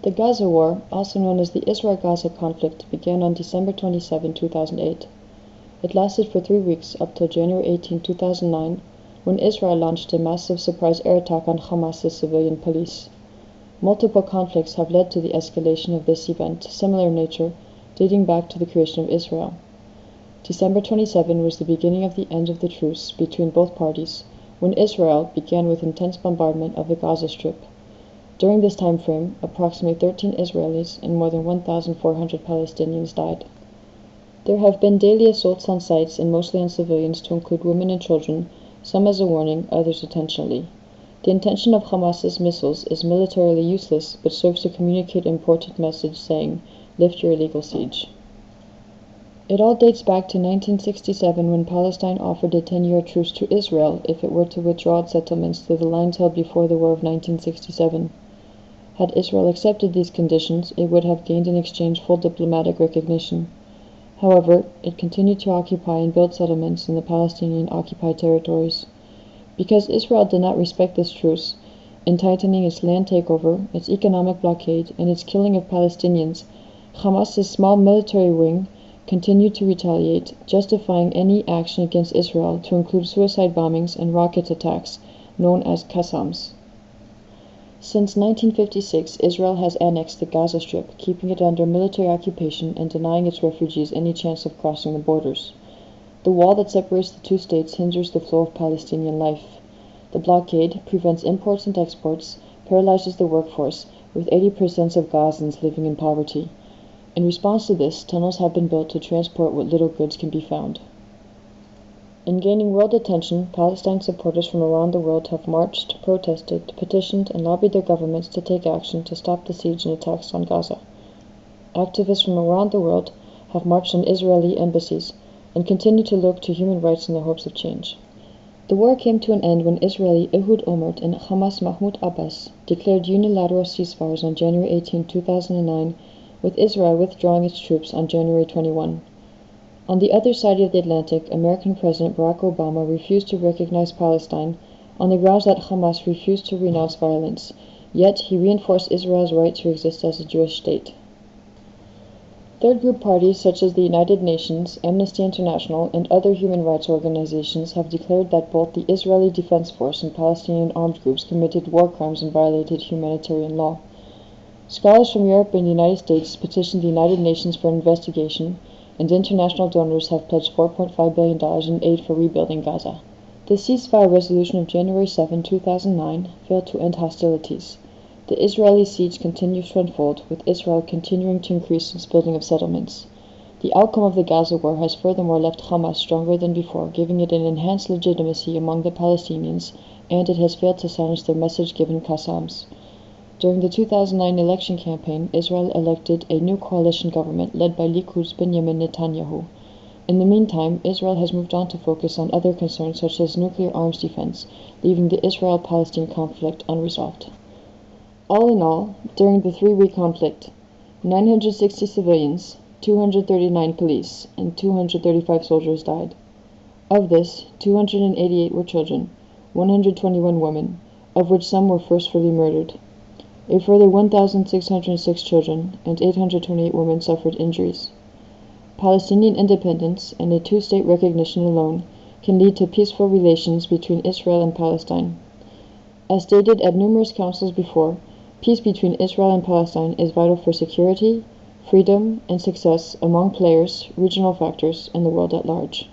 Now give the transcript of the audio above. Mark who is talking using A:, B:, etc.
A: The Gaza War, also known as the Israel-Gaza conflict, began on December 27, 2008. It lasted for 3 weeks up till January 18, 2009, when Israel launched a massive surprise air attack on Hamas's civilian police. Multiple conflicts have led to the escalation of this event, similar in nature, dating back to the creation of Israel. December 27 was the beginning of the end of the truce between both parties, when Israel began with intense bombardment of the Gaza Strip. During this time frame, approximately 13 Israelis and more than 1,400 Palestinians died. There have been daily assaults on sites and mostly on civilians, to include women and children, some as a warning, others intentionally. The intention of Hamas's missiles is militarily useless, but serves to communicate an important message saying, "Lift your illegal siege." It all dates back to 1967, when Palestine offered a 10-year truce to Israel if it were to withdraw its settlements to the lines held before the War of 1967. Had Israel accepted these conditions, it would have gained in exchange full diplomatic recognition. However, it continued to occupy and build settlements in the Palestinian-occupied territories. Because Israel did not respect this truce, in tightening its land takeover, its economic blockade, and its killing of Palestinians, Hamas's small military wing continued to retaliate, justifying any action against Israel to include suicide bombings and rocket attacks, known as Qassams. Since 1956, Israel has annexed the Gaza Strip, keeping it under military occupation and denying its refugees any chance of crossing the borders. The wall that separates the two states hinders the flow of Palestinian life. The blockade prevents imports and exports, paralyzes the workforce, with 80% of Gazans living in poverty. In response to this, tunnels have been built to transport what little goods can be found. In gaining world attention, Palestine supporters from around the world have marched, protested, petitioned, and lobbied their governments to take action to stop the siege and attacks on Gaza. Activists from around the world have marched on Israeli embassies and continue to look to human rights in the hopes of change. The war came to an end when Israeli Ehud Olmert and Hamas Mahmoud Abbas declared unilateral ceasefires on January 18, 2009, with Israel withdrawing its troops on January 21. On the other side of the Atlantic, American President Barack Obama refused to recognize Palestine on the grounds that Hamas refused to renounce violence, yet he reinforced Israel's right to exist as a Jewish state. Third group parties such as the United Nations, Amnesty International, and other human rights organizations have declared that both the Israeli Defense Force and Palestinian armed groups committed war crimes and violated humanitarian law. Scholars from Europe and the United States petitioned the United Nations for an investigation, and international donors have pledged $4.5 billion in aid for rebuilding Gaza. The ceasefire resolution of January 7, 2009 failed to end hostilities. The Israeli siege continues to unfold, with Israel continuing to increase its building of settlements. The outcome of the Gaza war has furthermore left Hamas stronger than before, giving it an enhanced legitimacy among the Palestinians, and it has failed to silence their message-given Qassams. During the 2009 election campaign, Israel elected a new coalition government led by Likud's Benjamin Netanyahu. In the meantime, Israel has moved on to focus on other concerns such as nuclear arms defense, leaving the Israel-Palestine conflict unresolved. All in all, during the 3-week conflict, 960 civilians, 239 police, and 235 soldiers died. Of this, 288 were children, 121 women, of which some were forcefully murdered. A further 1,606 children and 828 women suffered injuries. Palestinian independence and a two-state recognition alone can lead to peaceful relations between Israel and Palestine. As stated at numerous councils before, peace between Israel and Palestine is vital for security, freedom, and success among players, regional factors, and the world at large.